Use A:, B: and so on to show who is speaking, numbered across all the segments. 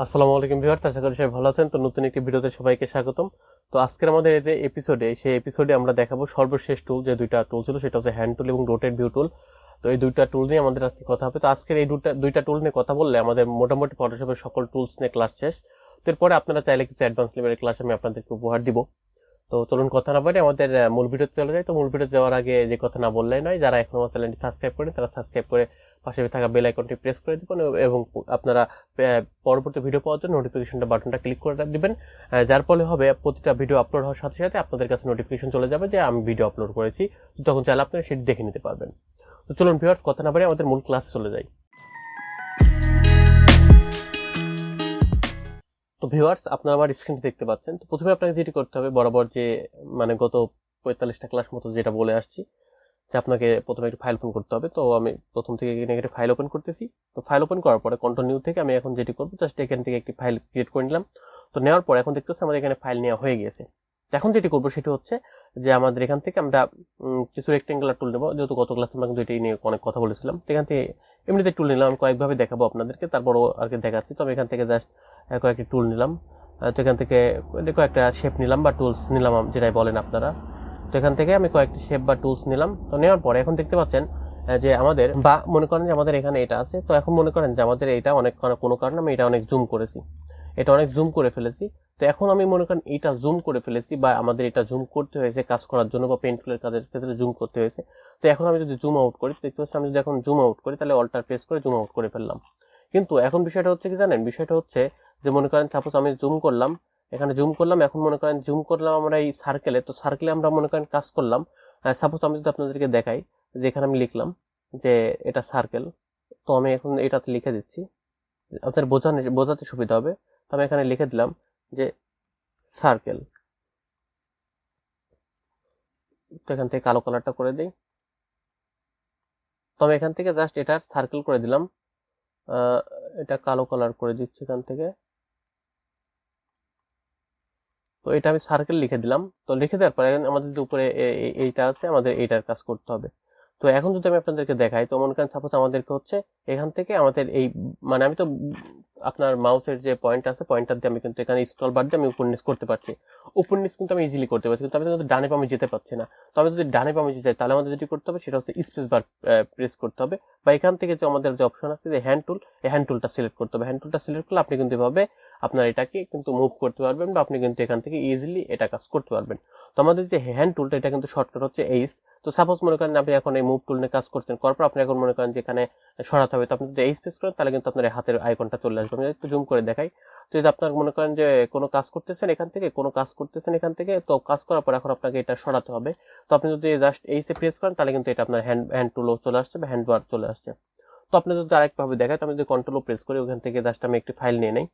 A: আসসালামু আলাইকুম ভিউয়ার্স, আশা করি সবাই ভালো আছেন। তো নতুন একটি ভিডিওতে সবাইকে স্বাগতম। তো আজকের আমাদের এই যে সেই এপিসোডে আমরা দেখাবো সর্বশেষ টুল, যে দুইটা টুল ছিল, সেটা হচ্ছে হ্যান্ড টুল এবং রোটেট ভিউ টুল। তো এই দুইটা টুল নিয়ে আমাদের আজকে কথা হবে। তো আজকের এই দুইটা টুল নিয়ে কথা বললে আমাদের মোটামুটি ফটোশপের সকল টুলস নিয়ে ক্লাস শেষ। তো এরপরে আপনারা চাইলে কিছু অ্যাডভান্স লেভেলের ক্লাস আমি আপনাদেরকে উপহার দিব। তো চলুন কথা না বলে আমাদের মূল ভিডিওতে চলে যাই। তো মূল ভিডিও যাওয়ার আগে যে কথা না বললেই নয়, যারা এখন আমার চ্যানেলটি সাবস্ক্রাইব করেন তারা সাবস্ক্রাইব করে পাশে থাকা বেল আইকনটি প্রেস করে দিবেন এবং আপনারা পরবর্তী ভিডিও পাওয়ার জন্য নোটিফিকেশনটা বাটনটা ক্লিক করে দিবেন, যার ফলে হবে প্রতিটা ভিডিও আপলোড হওয়ার সাথে সাথে আপনাদের কাছে নোটিফিকেশন চলে যাবে যে আমি ভিডিও আপলোড করেছি। তখন চাইলে আপনারা সেটি দেখে নিতে পারবেন। তো চলুন ভিউয়ার্স, কথা না বলে আমাদের মূল ক্লাস চলে যাই। তো ভিউয়ার্স, আপনারা আমার স্ক্রিনটি দেখতে পাচ্ছেন। তো প্রথমে আপনাকে যেটি করতে হবে, বরাবর যে গত 45টা ক্লাস মতো যেটা বলে আসছি, যে আপনাকে প্রথমে একটি ফাইল ওপেন করতে হবে। তো আমি প্রথম থেকে এখানে একটা ফাইল ওপেন করতেছি। তো ফাইল ওপেন করার পরে কন্ট্রোল নিউ থেকে আমি এখন যেটি করবো, জাস্ট এখান থেকে একটি ফাইল ক্রিয়েট করে নিলাম। তো নেওয়ার পর এখন দেখতে পাচ্ছি আমাদের এখানে ফাইল নেওয়া হয়ে গেছে। এখন যেটি করবো সেটি হচ্ছে যে আমাদের এখান থেকে আমরা কিছু রেক্টেঙ্গুলার টুল নেবো, যেহেতু গত ক্লাসে আমরা কিন্তু এটি নিয়ে অনেক কথা বলেছিলাম। তো এখান থেকে এমনিতে টুল নিলাম, আমি কয়েকভাবে দেখাবো আপনাদেরকে, তারপরও আর কি দেখাচ্ছি। তো আমি এখান থেকে জাস্ট কয়েকটি টুল নিলাম। তো এখান থেকে কয়েকটা শেপ নিলাম বা টুলস নিলাম, যেটাই বলেন আপনারা। তো এখান থেকে আমি কয়েকটি শেপ বা টুলস নিলাম। তো নেওয়ার পরে এখন দেখতে পাচ্ছেন যে আমাদের, বা মনে করেন যে আমাদের এখানে এটা আছে। তো এখন মনে করেন যে আমাদের এটা অনেক কোনো কারণে আমি এটা অনেক জুম করেছি, এটা অনেক জুম করে ফেলেছি। তো এখন আমি মনে করেন এটা জুম করে ফেলেছি, বা আমাদের এটা জুম করতে হয়েছে কাজ করার জন্য, বা পেন টুলের কাজের ক্ষেত্রে জুম করতে হয়েছে। তো এখন আমি যদি জুম আউট করি, দেখতে পাচ্ছি আমি যদি এখন জুম আউট করি, তাহলে অল্টার প্রেস করে জুম আউট করে ফেললাম। কিন্তু এখন বিষয়টা হচ্ছে কি জানেন, বিষয়টা হচ্ছে যে মনে করেন সাপোজ আমি জুম করলাম, এখানে জুম করলাম, এখন মনে করেন জুম করলাম আমরা এই সার্কেলে। তো সার্কেলে আমরা মনে করেন কাজ করলাম। সাপোজ আমি যদি আপনাদেরকে দেখাই, যে এখানে আমি লিখলাম যে এটা সার্কেল। তো আমি এখন এটাতে লিখে দিচ্ছি, আপনাদের বোঝাতে সুবিধা হবে। তো আমি এখানে লিখে দিলাম যে সার্কেল। তো এখান থেকে কালো কালারটা করে দিই। তো আমি এখান থেকে জাস্ট এটার সার্কেল করে দিলাম, এটা কালো কালার করে দিচ্ছি এখান থেকে। তো এটা আমি সার্কেল লিখে দিলাম। তো লিখে দেওয়ার পরে আমাদের যে উপরে এইটা আছে, আমাদের এইটার কাজ করতে হবে। তো এখন যদি আমি আপনাদেরকে দেখাই, তো মনে করেন সাপোজ আমাদেরকে হচ্ছে এখান থেকে আমাদের এই, আমি তো আপনার মাউসের যে পয়েন্ট আছে, পয়েন্টার দিয়ে আমি কিন্তু এখানে স্ক্রল বার দিয়ে আমি উপর নিচ করতে পারছি। উপর নিচ কিন্তু আমি ইজিলি করতে পারছি, কিন্তু আমি কিন্তু ডানে বামে যেতে পারছি না। তো আমি যদি ডানে বামে যেতে চাই, তাহলে আমাদের যেটি করতে হবে সেটা হচ্ছে স্পেস বার প্রেস করতে হবে, বা এখান থেকে যে আমাদের যে অপশন আছে যে হ্যান্ড টুল, এই হ্যান্ড টুলটা সিলেক্ট করতে হবে। হ্যান্ড টুলটা সিলেক্ট করলে আপনি কিন্তু এভাবে আপনার এটাকে কিন্তু মুভ করতে পারবেন, বা আপনি কিন্তু এখান থেকে ইজিলি এটা কাজ করতে পারবেন। তো আমাদের যে হ্যান্ড টুলটা, এটা কিন্তু শর্টকাট হচ্ছে এইচ। তো সাপোজ মনে করেন আপনি এখন এই মুভ টুল নিয়ে কাজ করছেন, করার পর আপনি এখন মনে করেন যে এখানে সরাতে হবে। তো আপনি যদি এইচ প্রেস করেন, তাহলে কিন্তু আপনার হাতের আইকনটা চলে আসবে। আমি একটু জুম করে দেখাই। তো যদি আপনার মনে করেন যে কোনো কাজ করতেছেন এখান থেকে, তো কাজ করার পর এখন আপনাকে এটা সরাতে হবে। তো আপনি যদি জাস্ট এইচে প্রেস করেন, তাহলে কিন্তু এটা আপনার হ্যান্ড টুলও চলে আসছে, বা হ্যান্ড বার চলে আসছে। তো আপনি যদি আরেকভাবে দেখায়, তো আমি যদি কন্ট্রোল প্রেস করি, ওখান থেকে জাস্ট আমি একটি ফাইল নিয়ে নেই।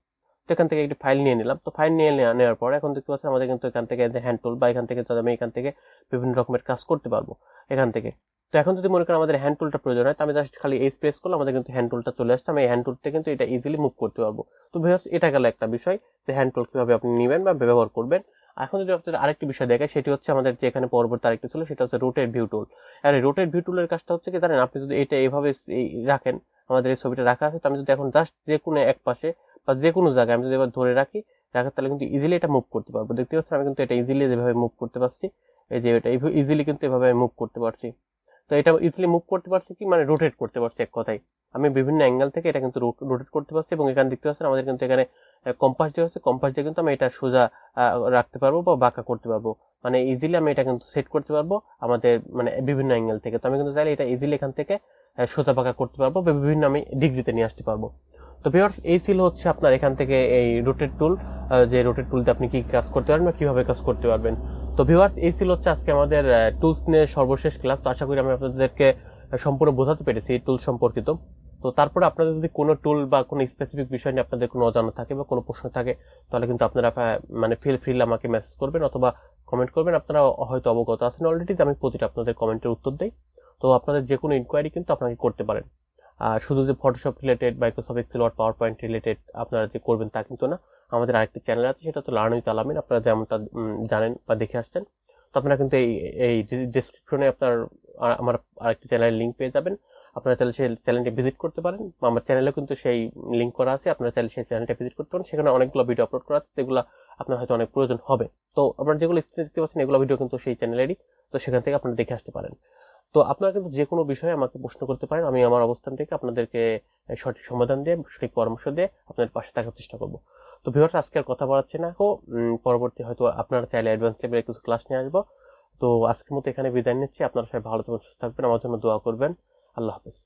A: তো এখান থেকে একটি ফাইল নিয়ে নিলাম। তো ফাইল নিয়ে নেওয়ার পর এখন দেখতে পাচ্ছেন আমাদের কিন্তু এখান থেকে হ্যান্ড টুল, বা এখান থেকে আমি এখান থেকে বিভিন্ন রকমের কাজ করতে পারবো এখান থেকে। তো এখন যদি মনে করেন আমাদের হ্যান্ড টুলটা প্রয়োজন হয়, তো আমি জাস্ট খালি এই প্রেস করলে আমাদের কিন্তু হ্যান্ড টুলটা চলে আসছে। আমি এই হ্যান্ড টুলটা কিন্তু এটা ইজিলি মুভ করতে পারবো। তো ভিউয়ার্স, এটা গেল একটা বিষয় যে হ্যান্ড টুল কিভাবে আপনি নেবেন বা ব্যবহার করবেন। এখন যদি আপনাদের আরেকটি বিষয় দেখায়, সেটি হচ্ছে আমাদের যে এখানে পরবর্তী আরেকটি ছিল, সেটা হচ্ছে রোটেট ভিউ টুল। আর এই রোটেট ভিউ টুলের কাজটা হচ্ছে কি জানেন, আপনি যদি এটা এইভাবে রাখেন, আমাদের এই ছবিটা রাখা আছে, তো আমি যদি এখন জাস্ট যে কোনো এক পাশে বা যে কোনো জায়গায় আমি যদি এবার ধরে রাখি, তাহলে কিন্তু ইজিলি এটা মুভ করতে পারবো। দেখতে পাচ্ছেন আমি কিন্তু এটা ইজিলি যেভাবে মুভ করতে পারছি, এই যে এটা ইজিলি কিন্তু এভাবে মুভ করতে পারছি। তো এটা ইজিলি মুভ করতে পারছি কি, রোটেট করতে পারছি এক কথায়। আমি বিভিন্ন অ্যাঙ্গেল থেকে এটা কিন্তু রোটেট করতে পারছি। এবং এখানে দেখতে পাচ্ছেন আমাদের কিন্তু এখানে কম্পাস দিয়ে হচ্ছে, কম্পাস দিয়ে কিন্তু আমি এটা সোজা রাখতে পারবো বা বাঁকা করতে পারবো। ইজিলি আমি এটা কিন্তু সেট করতে পারবো আমাদের বিভিন্ন অ্যাঙ্গেল থেকে। তো আমি কিন্তু চাইলে এটা ইজিলি এখান থেকে সোজা বাঁকা করতে পারবো, বা বিভিন্ন আমি ডিগ্রিতে নিয়ে আসতে পারবো। তো ভিউয়ার্স, এই ছিল হচ্ছে আপনার এখান থেকে এই রোটেট টুল, যে রোটেট টুলতে আপনি কি কাজ করতে পারবেন বা কিভাবে কাজ করতে পারবেন। তো ভিউয়ার্স, এই ছিল হচ্ছে আজকে আমাদের টুলস নিয়ে সর্বশেষ ক্লাস। তো আশা করি আমি আপনাদেরকে সম্পূর্ণ বোঝাতে পেরেছি এই টুল সম্পর্কিত। তো তারপরে আপনাদের যদি কোনো টুল বা কোনো স্পেসিফিক বিষয় নিয়ে আপনাদের কোনো অজানা থাকে বা কোনো প্রশ্ন থাকে, তাহলে কিন্তু আপনারা ফিল ফ্রি আমাকে মেসেজ করবেন অথবা কমেন্ট করবেন। আপনারা হয়তো অবগত আছেন অলরেডি, আমি প্রতিটা আপনাদের কমেন্টের উত্তর দিই। তো আপনাদের যে কোনো ইনকোয়ারি কিন্তু আপনাকে করতে পারেন। শুধু যে Photoshop related, Microsoft Excel Word PowerPoint related আপনারা যে করবেন তা কিন্তু না। আমাদের আরেকটি চ্যানেল আছে, সেটা হচ্ছে লার্ন উইথ আলামিন, আপনারা যেমনটা জানেন বা দেখে আসছেন। তো আপনারা কিন্তু এই ডেসক্রিপশনে আপনার আমার আরেকটি চ্যানেলের লিঙ্ক পেয়ে যাবেন। আপনারা চাইলে সেই চ্যানেলটি ভিজিট করতে পারেন। আমার চ্যানেলে কিন্তু সেই লিঙ্ক করা আছে, আপনারা চাইলে সেই চ্যানেলটা ভিজিট করতে পারেন। সেখানে অনেকগুলো ভিডিও আপলোড করা আছে, যেগুলো আপনার হয়তো অনেক প্রয়োজন হবে। তো আপনারা যেগুলো স্ক্রিনে দেখতে পাচ্ছেন এগুলো ভিডিও কিন্তু সেই চ্যানেলেরই, তো সেখান থেকে আপনারা দেখে আসতে পারেন। তো আপনারা কিন্তু যে কোনো বিষয়ে আমাকে প্রশ্ন করতে পারেন, আমি আমার অবস্থান থেকে আপনাদেরকে সঠিক সমাধান দিয়ে, সঠিক পরামর্শ দিয়ে আপনাদের পাশে থাকার চেষ্টা করব। তো ভিউয়ার্স, আজকে আর কথা বাড়াচ্ছি না, পরবর্তী হয়তো আপনারা চাইলে অ্যাডভান্স লেভেলের কিছু ক্লাস নিয়ে আসবো। তো আজকের মতো এখানে বিদায় নিচ্ছি। আপনারা সবাই ভালো থাকবেন, সুস্থ থাকবেন, আমার জন্য দোয়া করবেন। আল্লাহ হাফেজ।